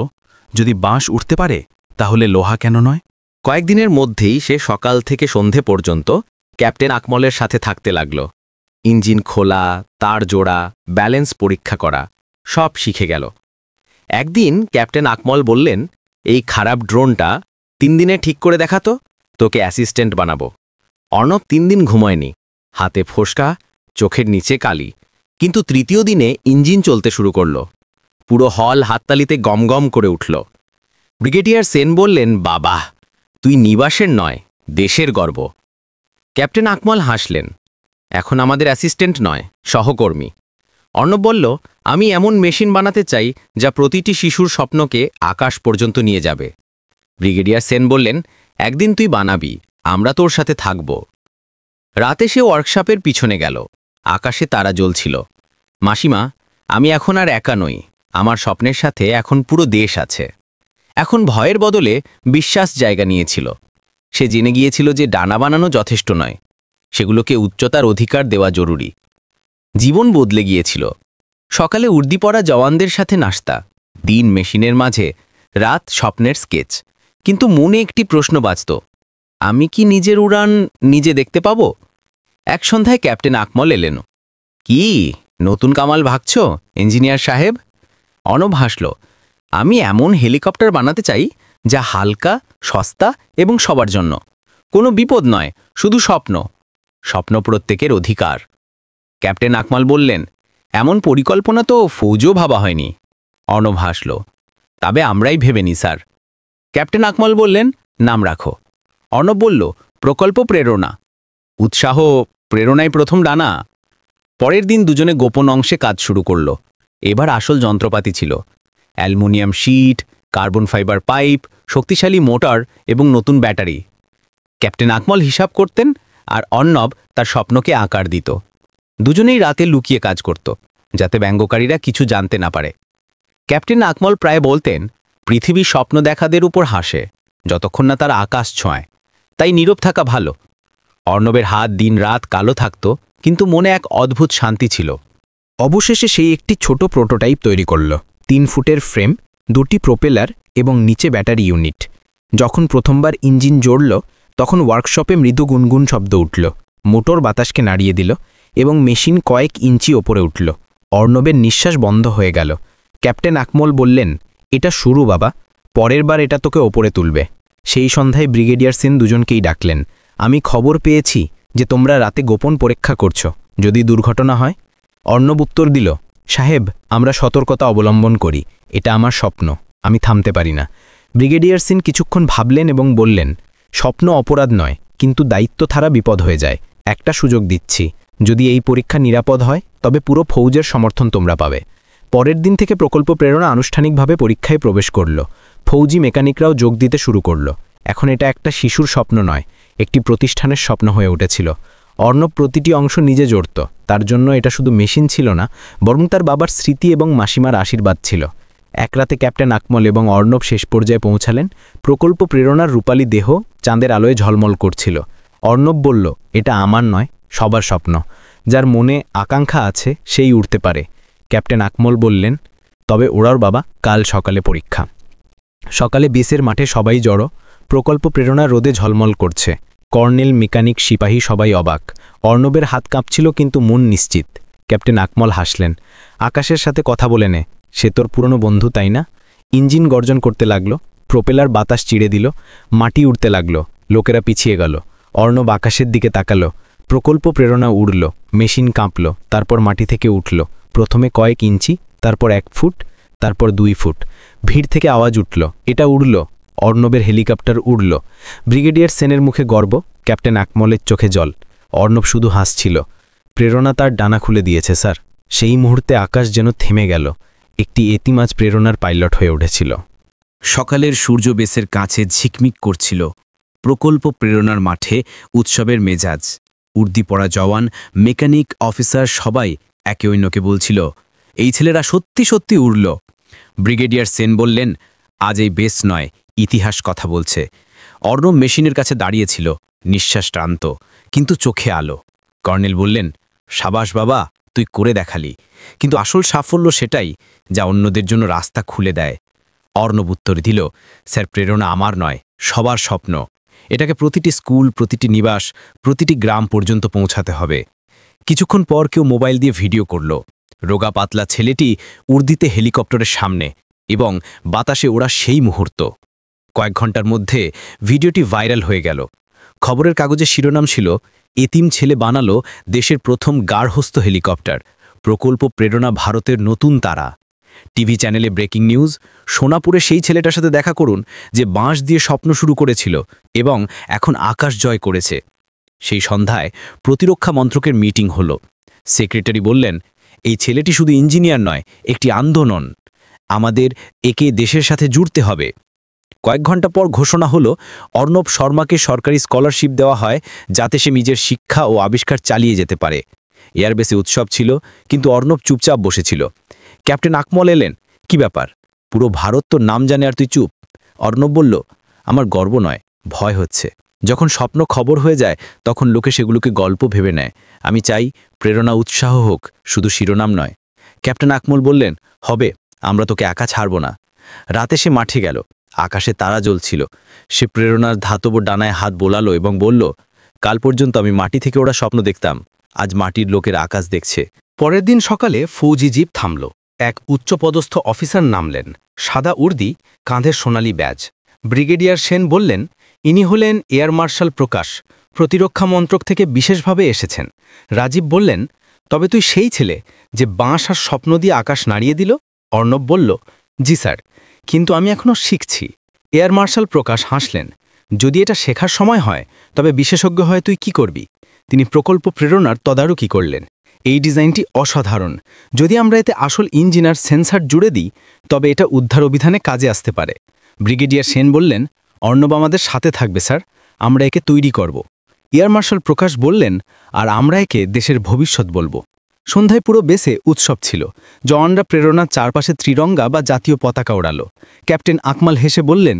যদি বাঁশ উঠতে পারে তাহলে লোহা কেন নয়? কয়েকদিনের মধ্যেই সে সকাল থেকে সন্ধে পর্যন্ত ক্যাপ্টেন আকমলের সাথে থাকতে লাগল। ইঞ্জিন খোলা, তার জোড়া, ব্যালেন্স পরীক্ষা করা, সব শিখে গেল। একদিন ক্যাপ্টেন আকমল বললেন, এই খারাপ ড্রোনটা 3 দিনে ঠিক করে দেখাতো, তোকে অ্যাসিস্ট্যান্ট বানাবো। অর্ণব 3 দিন ঘুমায়নি, হাতে ফোসকা, চোখের নিচে কালি। কিন্তু তৃতীয় দিনে ইঞ্জিন চলতে শুরু করল। পুরো হল হাততালিতে গমগম করে উঠল। ব্রিগেডিয়ার সেন বললেন, বাবা, তুই নিবাসের নয়, দেশের গর্ব। ক্যাপ্টেন আকমল হাসলেন, এখন আমাদের অ্যাসিস্ট্যান্ট নয়, সহকর্মী। অর্ণব বলল, আমি এমন মেশিন বানাতে চাই যা প্রতিটি শিশুর স্বপ্নকে আকাশ পর্যন্ত নিয়ে যাবে। ব্রিগেডিয়ার সেন বললেন, একদিন তুই বানাবি, আমরা তোর সাথে থাকব। রাতে সে ওয়ার্কশপের পিছনে গেল। আকাশে তারা জ্বলছিল। মাসিমা, আমি এখন আর একা নই, আমার স্বপ্নের সাথে এখন পুরো দেশ আছে। এখন ভয়ের বদলে বিশ্বাস জায়গা নিয়েছিল। সে জেনে গিয়েছিল যে ডানা বানানো যথেষ্ট নয়, সেগুলোকে উচ্চতার অধিকার দেওয়া জরুরি। জীবন বদলে গিয়েছিল। সকালে উর্দি পরা জওয়ানদের সাথে নাস্তা, দিন মেশিনের মাঝে, রাত স্বপ্নের স্কেচ। কিন্তু মনে একটি প্রশ্ন বাজত, আমি কি নিজের উড়ান নিজে দেখতে পাব? এক সন্ধ্যায় ক্যাপ্টেন আকমল এলেন। কি নতুন কামাল ভাগছ ইঞ্জিনিয়ার সাহেব? অনব হাসল। আমি এমন হেলিকপ্টার বানাতে চাই যা হালকা, সস্তা এবং সবার জন্য। কোনো বিপদ নয়, শুধু স্বপ্ন। স্বপ্ন প্রত্যেকের অধিকার। ক্যাপ্টেন আকমল বললেন, এমন পরিকল্পনা তো ফৌজও ভাবা হয়নি। অর্ণব হাসল। তবে আমরাই ভেবে নি স্যার। ক্যাপ্টেন আকমল বললেন, নাম রাখো। অর্ণব বলল, প্রকল্প প্রেরণা। উৎসাহ প্রেরণায় প্রথম ডানা। পরের দিন দুজনে গোপন অংশে কাজ শুরু করল। এবার আসল যন্ত্রপাতি ছিল aluminium sheet, carbon fibre pipe, শক্তিশালী মোটর এবং নতুন ব্যাটারি। ক্যাপ্টেন আকমল হিসাব করতেন আর অর্ণব তার স্বপ্নকে আকার দিত। দুজনেই রাতে লুকিয়ে কাজ করত, যাতে ব্যঙ্গকারীরা কিছু জানতে না পারে। ক্যাপ্টেন আকমল প্রায় বলতেন, পৃথিবীর স্বপ্ন দেখাদের উপর হাসে যতক্ষণ না তার আকাশ ছোঁয়, তাই নীরব থাকা ভালো। অর্ণবের হাত দিন রাত কালো থাকত, কিন্তু মনে এক অদ্ভুত শান্তি ছিল। অবশেষে সেই একটি ছোট প্রোটোটাইপ তৈরি করল। 3 ফুটের ফ্রেম, 2টি প্রোপেলার এবং নিচে ব্যাটারি ইউনিট। যখন প্রথমবার ইঞ্জিন জড়ল, তখন ওয়ার্কশপে মৃদু গুনগুন শব্দ উঠল। মোটর বাতাসকে নাড়িয়ে দিল এবং মেশিন কয়েক ইঞ্চি ওপরে উঠল। অর্ণবের নিঃশ্বাস বন্ধ হয়ে গেল। ক্যাপ্টেন আকমল বললেন, এটা শুরু বাবা, পরের বার এটা তোকে ওপরে তুলবে। সেই সন্ধ্যায় ব্রিগেডিয়ার সেন দুজনকেই ডাকলেন। আমি খবর পেয়েছি যে তোমরা রাতে গোপন পরীক্ষা করছ, যদি দুর্ঘটনা হয়। অর্ণব উত্তর দিল, সাহেব, আমরা সতর্কতা অবলম্বন করি। এটা আমার স্বপ্ন, আমি থামতে পারি না। ব্রিগেডিয়ার সিং কিছুক্ষণ ভাবলেন এবং বললেন, স্বপ্ন অপরাধ নয়, কিন্তু দায়িত্ব ছাড়া বিপদ হয়ে যায়। একটা সুযোগ দিচ্ছি, যদি এই পরীক্ষা নিরাপদ হয় তবে পুরো ফৌজের সমর্থন তোমরা পাবে। পরের দিন থেকে প্রকল্প প্রেরণা আনুষ্ঠানিকভাবে পরীক্ষায় প্রবেশ করল। ফৌজি মেকানিকরাও যোগ দিতে শুরু করল। এখন এটা একটা শিশুর স্বপ্ন নয়, একটি প্রতিষ্ঠানের স্বপ্ন হয়ে উঠেছিল। অর্ণব প্রতিটি অংশ নিজে জড়ত। তার জন্য এটা শুধু মেশিন ছিল না, বরং তার বাবার স্মৃতি এবং মাসিমার আশীর্বাদ ছিল। এক রাতে ক্যাপ্টেন আকমল এবং অর্ণব শেষ পর্যায়ে পৌঁছালেন। প্রকল্প প্রেরণার রূপালী দেহ চাঁদের আলোয় ঝলমল করছিল। অর্ণব বলল, এটা আমার নয়, সবার স্বপ্ন। যার মনে আকাঙ্ক্ষা আছে সেই উড়তে পারে। ক্যাপ্টেন আকমল বললেন, তবে ওরার বাবা, কাল সকালে পরীক্ষা। সকালে বেসের মাঠে সবাই জড়ো। প্রকল্প প্রেরণা রোদে ঝলমল করছে। কর্নেল, মেকানিক, সিপাহী সবাই অবাক। অর্ণবের হাত কাঁপছিল, কিন্তু মন নিশ্চিত। ক্যাপ্টেন আকমল হাসলেন। আকাশের সাথে কথা বলে নে, সে তোর পুরনো বন্ধু, তাই না? ইঞ্জিন গর্জন করতে লাগলো। প্রোপেলার বাতাস চিড়ে দিল। মাটি উড়তে লাগলো। লোকেরা পিছিয়ে গেল। অর্ণব আকাশের দিকে তাকালো। প্রকল্প প্রেরণা উড়ল। মেশিন কাঁপল, তারপর মাটি থেকে উঠল। প্রথমে কয়েক ইঞ্চি, তারপর 1 ফুট, তারপর 2 ফুট। ভিড় থেকে আওয়াজ উঠল, এটা উড়ল। অর্ণবের হেলিকপ্টার উড়ল। ব্রিগেডিয়ার সেনের মুখে গর্ব, ক্যাপ্টেন আকমলের চোখে জল। অর্ণব শুধু হাসছিল। প্রেরণা তার ডানা খুলে দিয়েছে স্যার। সেই মুহূর্তে আকাশ যেন থেমে গেল। একটি এতিমাজ প্রেরণার পাইলট হয়ে উঠেছিল। সকালের সূর্য বেসের কাছে ঝিকমিক করছিল। প্রকল্প প্রেরণার মাঠে উৎসবের মেজাজ। উর্দি পরা জওয়ান, মেকানিক, অফিসার সবাই একে অন্যকে বলছিল, এই ছেলেরা সত্যি সত্যি উড়ল। ব্রিগেডিয়ার সেন বললেন, আজ এই বেস নয়, ইতিহাস কথা বলছে। অর্ণব মেশিনের কাছে দাঁড়িয়েছিল, নিঃশ্বাস টানত, কিন্তু চোখে আলো। কর্নেল বললেন, সাবাস বাবা, তুই করে দেখালি। কিন্তু আসল সাফল্য সেটাই যা অন্যদের জন্য রাস্তা খুলে দেয়। অর্ণব উত্তর দিল, স্যার, প্রেরণা আমার নয়, সবার স্বপ্ন। এটাকে প্রতিটি স্কুল, প্রতিটি নিবাস, প্রতিটি গ্রাম পর্যন্ত পৌঁছাতে হবে। কিছুক্ষণ পর কেউ মোবাইল দিয়ে ভিডিও করল। রোগা পাতলা ছেলেটি উর্দিতে হেলিকপ্টারের সামনে, এবং বাতাসে ওড়া সেই মুহূর্ত। কয়েক ঘন্টার মধ্যে ভিডিওটি ভাইরাল হয়ে গেল। খবরের কাগজে শিরোনাম ছিল, এতিম ছেলে বানালো দেশের প্রথম গার্হস্থ্য হেলিকপ্টার। প্রকল্প প্রেরণা ভারতের নতুন তারা। টিভি চ্যানেলে ব্রেকিং নিউজ, সোনাপুরে সেই ছেলেটার সাথে দেখা করুন যে বাঁশ দিয়ে স্বপ্ন শুরু করেছিল এবং এখন আকাশ জয় করেছে। সেই সন্ধ্যায় প্রতিরক্ষা মন্ত্রকের মিটিং হলো। সেক্রেটারি বললেন, এই ছেলেটি শুধু ইঞ্জিনিয়ার নয়, একটি আন্দোলন। আমাদের একে দেশের সাথে জুড়তে হবে। কয়েক ঘন্টা পর ঘোষণা হলো, অর্ণব শর্মাকে সরকারি স্কলারশিপ দেওয়া হয়, যাতে সে নিজের শিক্ষা ও আবিষ্কার চালিয়ে যেতে পারে। এয়ারবেসে উৎসব ছিল, কিন্তু অর্ণব চুপচাপ বসেছিল। ক্যাপ্টেন আকমল এলেন। কি ব্যাপার? পুরো ভারত তোর নাম জানে আর তুই চুপ। অর্ণব বলল, আমার গর্ব নয়, ভয় হচ্ছে। যখন স্বপ্ন খবর হয়ে যায় তখন লোকে সেগুলোকে গল্প ভেবে নেয়। আমি চাই প্রেরণা উৎসাহ হোক, শুধু শিরোনাম নয়। ক্যাপ্টেন আকমল বললেন, হবে, আমরা তোকে একা ছাড়ব না। রাতে সে মাঠে গেল। আকাশে তারা জ্বলছিল। সে প্রেরণার ধাতব ডানায় হাত বোলালো এবং বলল, কাল পর্যন্ত আমি মাটি থেকে ওরা স্বপ্ন দেখতাম, আজ মাটির লোকের আকাশ দেখছে। পরের দিন সকালে ফৌজি জিপ থামল। এক উচ্চপদস্থ অফিসার নামলেন, সাদা উর্দি, কাঁধের সোনালি ব্যাজ। ব্রিগেডিয়ার সেন বললেন, ইনি হলেন এয়ার মার্শাল প্রকাশ, প্রতিরক্ষা মন্ত্রক থেকে বিশেষভাবে এসেছেন। রাজীব বললেন, তবে তুই সেই ছেলে যে বাঁশ আর স্বপ্ন দিয়ে আকাশ নাড়িয়ে দিল? অর্ণব বলল, জি স্যার, কিন্তু আমি এখনও শিখছি। এয়ার মার্শাল প্রকাশ হাসলেন, যদি এটা শেখার সময় হয় তবে বিশেষজ্ঞ হয়ে তুই কি করবি? তিনি প্রকল্প প্রেরণার তদারকি করলেন। এই ডিজাইনটি অসাধারণ। যদি আমরা এতে আসল ইঞ্জিনার সেন্সার জুড়ে দিই তবে এটা উদ্ধার অভিযানে কাজে আসতে পারে। ব্রিগেডিয়ার সেন বললেন, অর্ণব আমাদের সাথে থাকবে স্যার, আমরা একে তৈরি করব। এয়ার মার্শাল প্রকাশ বললেন, আর আমরা একে দেশের ভবিষ্যৎ বলবো। সন্ধ্যায় পুরো বেসে উৎসব ছিল। জওয়ানরা প্রেরণার চারপাশে ত্রিরঙ্গা বা জাতীয় পতাকা ওড়ালো। ক্যাপ্টেন আকমাল হেসে বললেন,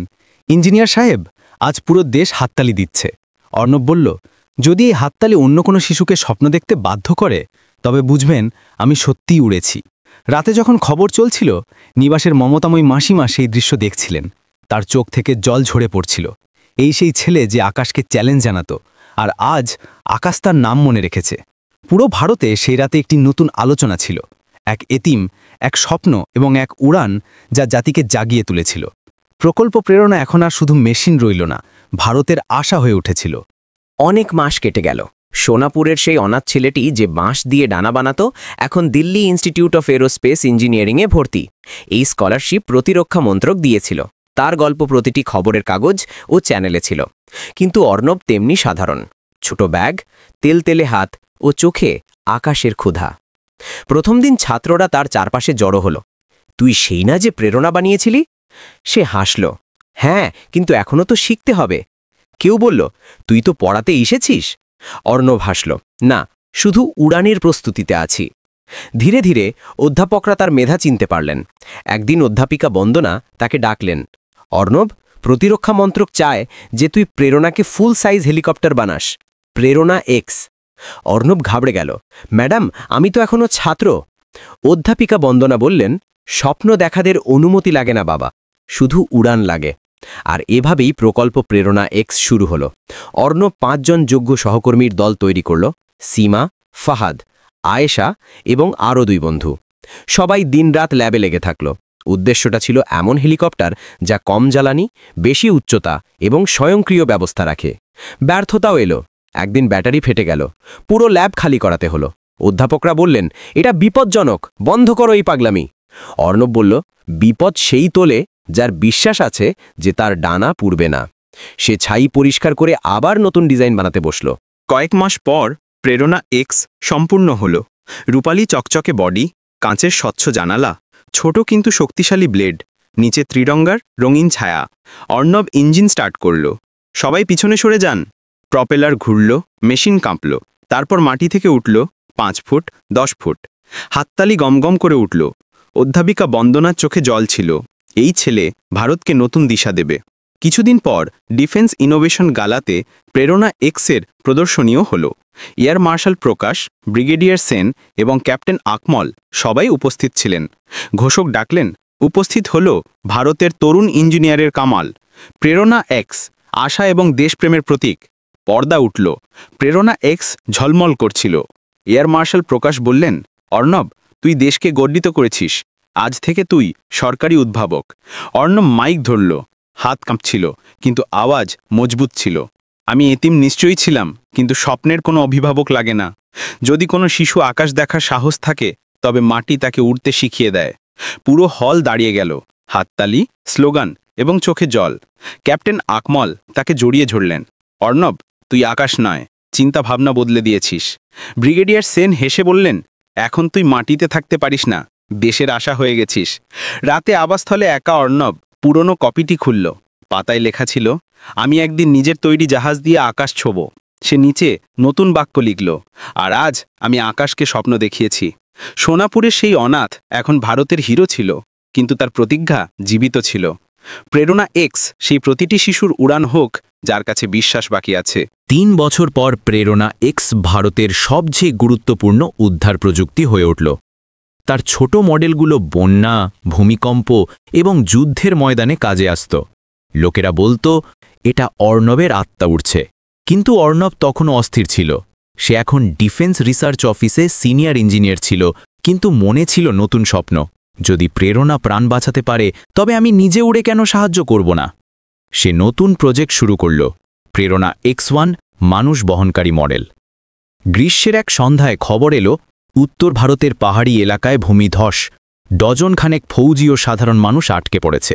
ইঞ্জিনিয়ার সাহেব, আজ পুরো দেশ হাততালি দিচ্ছে। অর্ণব বলল, যদি এই হাততালি অন্য কোনো শিশুকে স্বপ্ন দেখতে বাধ্য করে তবে বুঝবেন আমি সত্যিই উড়েছি। রাতে যখন খবর চলছিল, নিবাসের মমতাময়ী মাসিমা সেই দৃশ্য দেখছিলেন। তার চোখ থেকে জল ঝরে পড়ছিল। এই সেই ছেলে যে আকাশকে চ্যালেঞ্জ জানাতো, আর আজ আকাশ তার নাম মনে রেখেছে। পুরো ভারতে সেই রাতে একটি নতুন আলোচনা ছিল, এক এতিম, এক স্বপ্ন এবং এক উড়ান যা জাতিকে জাগিয়ে তুলেছিল। প্রকল্প প্রেরণা এখন আর শুধু মেশিন রইল না, ভারতের আশা হয়ে উঠেছিল। অনেক মাস কেটে গেল। সোনাপুরের সেই অনাথ ছেলেটি যে বাঁশ দিয়ে ডানা বানাতো এখন দিল্লি ইনস্টিটিউট অফ এরোস্পেস ইঞ্জিনিয়ারিংয়ে ভর্তি। এই স্কলারশিপ প্রতিরক্ষা মন্ত্রক দিয়েছিল। তার গল্প প্রতিটি খবরের কাগজ ও চ্যানেলে ছিল। কিন্তু অর্ণব তেমনি সাধারণ। ছোট ব্যাগ, তেলতেলে হাত ও চোখে আকাশের ক্ষুধা। প্রথম দিন ছাত্ররা তার চারপাশে জড়ো হলো। তুই সেই না যে প্রেরণা বানিয়েছিলি? সে হাসল। হ্যাঁ, কিন্তু এখনও তো শিখতে হবে। কেউ বলল, তুই তো পড়াতে এসেছিস? অর্ণব হাসল, না, শুধু উড়ানের প্রস্তুতিতে আছি। ধীরে ধীরে অধ্যাপকরা তার মেধা চিনতে পারলেন। একদিন অধ্যাপিকা বন্দনা তাকে ডাকলেন, অর্ণব, প্রতিরক্ষা মন্ত্রক চায় যে তুই প্রেরণাকে ফুল সাইজ হেলিকপ্টার বানাস, প্রেরণা এক্স। অর্ণব ঘাবড়ে গেল, ম্যাডাম, আমি তো এখনো ছাত্র। অধ্যাপিকা বন্দনা বললেন, স্বপ্ন দেখাদের অনুমতি লাগে না বাবা, শুধু উড়ান লাগে। আর এভাবেই প্রকল্প প্রেরণা এক্স শুরু হলো। অর্ণব 5 জন যোগ্য সহকর্মীর দল তৈরি করল, সীমা, ফাহাদ, আয়েশা এবং আরও 2 বন্ধু। সবাই দিনরাত ল্যাবে লেগে থাকল। উদ্দেশ্যটা ছিল এমন হেলিকপ্টার যা কম জ্বালানি, বেশি উচ্চতা এবং স্বয়ংক্রিয় ব্যবস্থা রাখে। ব্যর্থতাও এলো। একদিন ব্যাটারি ফেটে গেল। পুরো ল্যাব খালি করাতে হলো। অধ্যাপকরা বললেন, এটা বিপজ্জনক, বন্ধ করো এই পাগলামি। অর্ণব বলল, বিপদ সেই তোলে যার বিশ্বাস আছে যে তার ডানা পুড়বে না। সে ছাই পরিষ্কার করে আবার নতুন ডিজাইন বানাতে বসল। কয়েক মাস পর প্রেরণা এক্স সম্পূর্ণ হল। রূপালী চকচকে বডি, কাঁচের স্বচ্ছ জানালা, ছোট কিন্তু শক্তিশালী ব্লেড, নিচে ত্রিরঙ্গার রঙিন ছায়া। অর্ণব ইঞ্জিন স্টার্ট করল। সবাই পিছনে সরে যান। প্রপেলার ঘুরল, মেশিন কাঁপল। তারপর মাটি থেকে উঠল 5 ফুট, 10 ফুট। হাততালি গমগম করে উঠল। অধ্যাপিকা বন্দনার চোখে জল ছিল। এই ছেলে ভারতকে নতুন দিশা দেবে। কিছুদিন পর ডিফেন্স ইনোভেশন গালাতে প্রেরণা এক্সের প্রদর্শনীও হল। এয়ার মার্শাল প্রকাশ, ব্রিগেডিয়ার সেন এবং ক্যাপ্টেন আকমল সবাই উপস্থিত ছিলেন। ঘোষক ডাকলেন, উপস্থিত হল ভারতের তরুণ ইঞ্জিনিয়ারের কামাল। প্রেরণা এক্স, আশা এবং দেশপ্রেমের প্রতীক। পর্দা উঠল। প্রেরণা এক্স ঝলমল করছিল। এয়ার মার্শাল প্রকাশ বললেন, অর্ণব, তুই দেশকে গর্বিত করেছিস। আজ থেকে তুই সরকারি উদ্ভাবক। অর্ণব মাইক ধরল। হাত কাঁপছিল, কিন্তু আওয়াজ মজবুত ছিল। আমি এতিম নিশ্চয়ই ছিলাম, কিন্তু স্বপ্নের কোনো অভিভাবক লাগে না। যদি কোনো শিশু আকাশ দেখার সাহস থাকে তবে মাটি তাকে উড়তে শিখিয়ে দেয়। পুরো হল দাঁড়িয়ে গেল। হাততালি, স্লোগান এবং চোখে জল। ক্যাপ্টেন আকমল তাকে জড়িয়ে ধরলেন। অর্ণব, তুই আকাশ নয়, চিন্তা ভাবনা বদলে দিয়েছিস। ব্রিগেডিয়ার সেন হেসে বললেন, এখন তুই মাটিতে থাকতে পারিস না, দেশের আশা হয়ে গেছিস। রাতে আবাসস্থলে একা অর্ণব পুরনো কপিটি খুলল। পাতায় লেখা ছিল, আমি একদিন নিজের তৈরি জাহাজ দিয়ে আকাশ ছোঁব। সে নিচে নতুন বাক্য লিখল, আর আজ আমি আকাশকে স্বপ্ন দেখিয়েছি। সোনাপুরের সেই অনাথ এখন ভারতের হিরো ছিল, কিন্তু তার প্রতিজ্ঞা জীবিত ছিল। প্রেরণা এক্স সেই প্রতিটি শিশুর উড়ান হোক যার কাছে বিশ্বাস বাকি আছে। 3 বছর পর প্রেরণা এক্স ভারতের সবচেয়ে গুরুত্বপূর্ণ উদ্ধার প্রযুক্তি হয়ে উঠল। তার ছোট মডেলগুলো বন্যা, ভূমিকম্প এবং যুদ্ধের ময়দানে কাজে আসত। লোকেরা বলতো এটা অর্ণবের আত্মা উঠছে, কিন্তু অর্ণব তখনও অস্থির ছিল। সে এখন ডিফেন্স রিসার্চ অফিসে সিনিয়র ইঞ্জিনিয়ার ছিল, কিন্তু মনে ছিল নতুন স্বপ্ন। যদি প্রেরণা প্রাণ বাঁচাতে পারে, তবে আমি নিজে উড়ে কেন সাহায্য করব না? সে নতুন প্রজেক্ট শুরু করল, প্রেরণা X1 মানুষ বহনকারী মডেল। গ্রীষ্মের এক সন্ধ্যায় খবর এলো, উত্তর ভারতের পাহাড়ি এলাকায় ভূমিধস, ডজনখানেক ফৌজি ও সাধারণ মানুষ আটকে পড়েছে।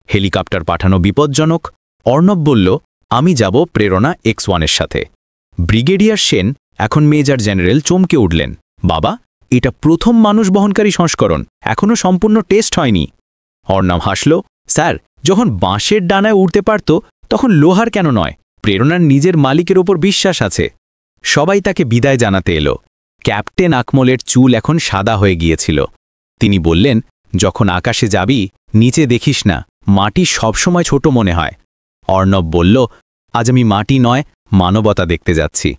হেলিকপ্টার পাঠানো বিপজ্জনক। অর্ণব বলল, আমি যাব প্রেরণা X1-এর সাথে। ব্রিগেডিয়ার সেন, এখন মেজর জেনারেল, চমকে উঠলেন। বাবা, এটা প্রথম মানুষ বহনকারী সংস্করণ, এখনও সম্পূর্ণ টেস্ট হয়নি। অর্ণব হাসল, স্যার, যখন বাঁশের ডানায় উঠতে পারত, তখন লোহার কেন নয়? প্রেরণার নিজের মালিকের ওপর বিশ্বাস আছে। সবাই তাকে বিদায় জানাতে এলো। ক্যাপ্টেন আকমলের চুল এখন সাদা হয়ে গিয়েছিল। তিনি বললেন, যখন আকাশে যাবি, নিচে দেখিস না, মাটি সবসময় ছোট মনে হয়। অর্ণব বলল, আজ আমি মাটি নয়, মানবতা দেখতে যাচ্ছি।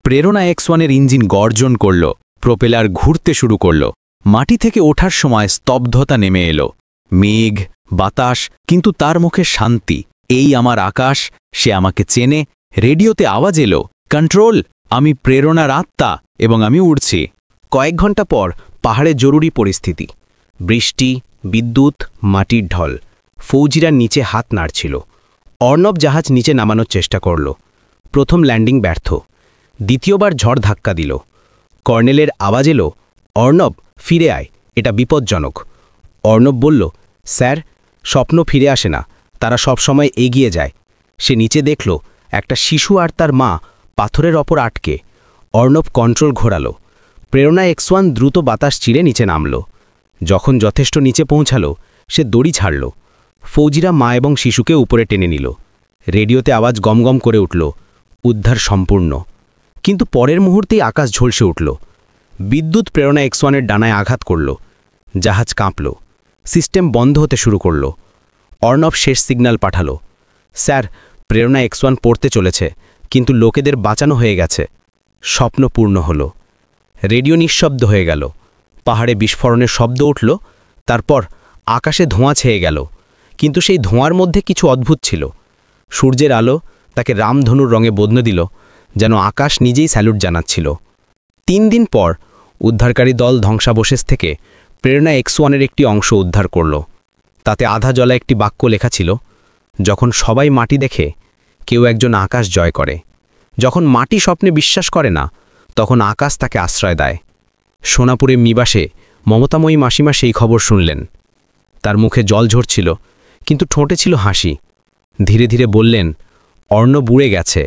প্রেরণা X1-এর ইঞ্জিন গর্জন করল, প্রোপেলার ঘুরতে শুরু করল। মাটি থেকে ওঠার সময় স্তব্ধতা নেমে এলো। মেঘ, বাতাস, কিন্তু তার মুখে শান্তি। এই আমার আকাশ, সে আমাকে চেনে। রেডিওতে আওয়াজ এলো, কন্ট্রোল, আমি প্রেরণার আত্মা এবং আমি উড়ছি। কয়েক ঘন্টা পর পাহাড়ে জরুরি পরিস্থিতি। বৃষ্টি, বিদ্যুৎ, মাটির ঢল। ফৌজিরা নিচে হাত নাড়ছিল। অর্ণব জাহাজ নিচে নামানোর চেষ্টা করল। প্রথম ল্যান্ডিং ব্যর্থ। দ্বিতীয়বার ঝড় ধাক্কা দিল। কর্নেলের আওয়াজ এলো, অর্ণব, ফিরে আয়, এটা বিপজ্জনক। অর্ণব বলল, স্যার, স্বপ্ন ফিরে আসে না, তারা সবসময় এগিয়ে যায়। সে নিচে দেখল একটা শিশু আর তার মা পাথরের ওপর আটকে। অর্ণব কন্ট্রোল ঘোরালো। প্রেরণা X1 দ্রুত বাতাস চিরে নিচে নামল। যখন যথেষ্ট নিচে পৌঁছালো, সে দড়ি ছাড়ল। ফৌজিরা মা এবং শিশুকে উপরে টেনে নিল। রেডিওতে আওয়াজ গমগম করে উঠল, উদ্ধার সম্পূর্ণ। কিন্তু পরের মুহূর্তেই আকাশ ঝলসে উঠল। বিদ্যুৎ প্রেরণা X1-এর ডানায় আঘাত করল। জাহাজ কাঁপল। সিস্টেম বন্ধ হতে শুরু করল। অর্ণব শেষ সিগন্যাল পাঠালো, স্যার, প্রেরণা X1 পড়তে চলেছে, কিন্তু লোকেদের বাঁচানো হয়ে গেছে। স্বপ্ন পূর্ণ হল। রেডিও নিঃশব্দ হয়ে গেল। পাহাড়ে বিস্ফোরণের শব্দ উঠল। তারপর আকাশে ধোঁয়া ছেয়ে গেল, কিন্তু সেই ধোঁয়ার মধ্যে কিছু অদ্ভুত ছিল। সূর্যের আলো তাকে রামধনুর রঙে বদলে দিল, যেন আকাশ নিজেই স্যালুট জানাচ্ছিল। 3 দিন পর উদ্ধারকারী দল ধ্বংসাবশেষ থেকে প্রেরণা X1-এর একটি অংশ উদ্ধার করল। তাতে আধা জলা একটি বাক্য লেখা ছিল, যখন সবাই মাটি দেখে, কেউ একজন আকাশ জয় করে। যখন মাটি স্বপ্নে বিশ্বাস করে না, তখন আকাশ তাকে আশ্রয় দেয়। সোনাপুরের নিবাসে মমতাময়ী মাসিমা সেই খবর শুনলেন। তার মুখে জল ঝরছিল, কিন্তু ঠোঁটে ছিল হাসি। ধীরে ধীরে বললেন, অর্ণব উড়ে গেছে,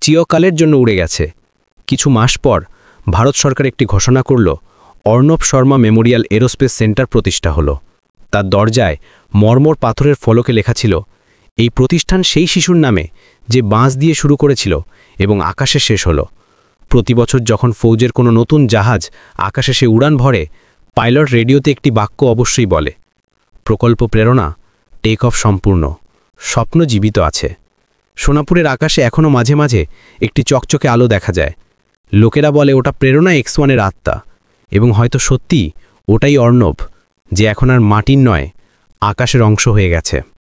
চিরকালের জন্য উড়ে গেছে। কিছু মাস পর ভারত সরকার একটি ঘোষণা করল, Arnab Sharma Memorial aerospace centre প্রতিষ্ঠা হল। তার দরজায় মর্মর পাথরের ফলকে লেখা ছিল, এই প্রতিষ্ঠান সেই শিশুর নামে যে বাঁশ দিয়ে শুরু করেছিল এবং আকাশে শেষ হল। প্রতি বছর যখন ফৌজের কোনো নতুন জাহাজ আকাশে সে উড়ান ভরে, পাইলট রেডিওতে একটি বাক্য অবশ্যই বলে, প্রকল্প প্রেরণা, টেক অফ সম্পূর্ণ, স্বপ্ন জীবিত আছে। সোনাপুরের আকাশে এখনও মাঝে মাঝে একটি চকচকে আলো দেখা যায়। লোকেরা বলে ওটা প্রেরণা X1-এর আত্মা, এবং হয়তো সত্যি ওটাই অর্ণব, যে এখন আর মাটির নয়, আকাশের অংশ হয়ে গেছে।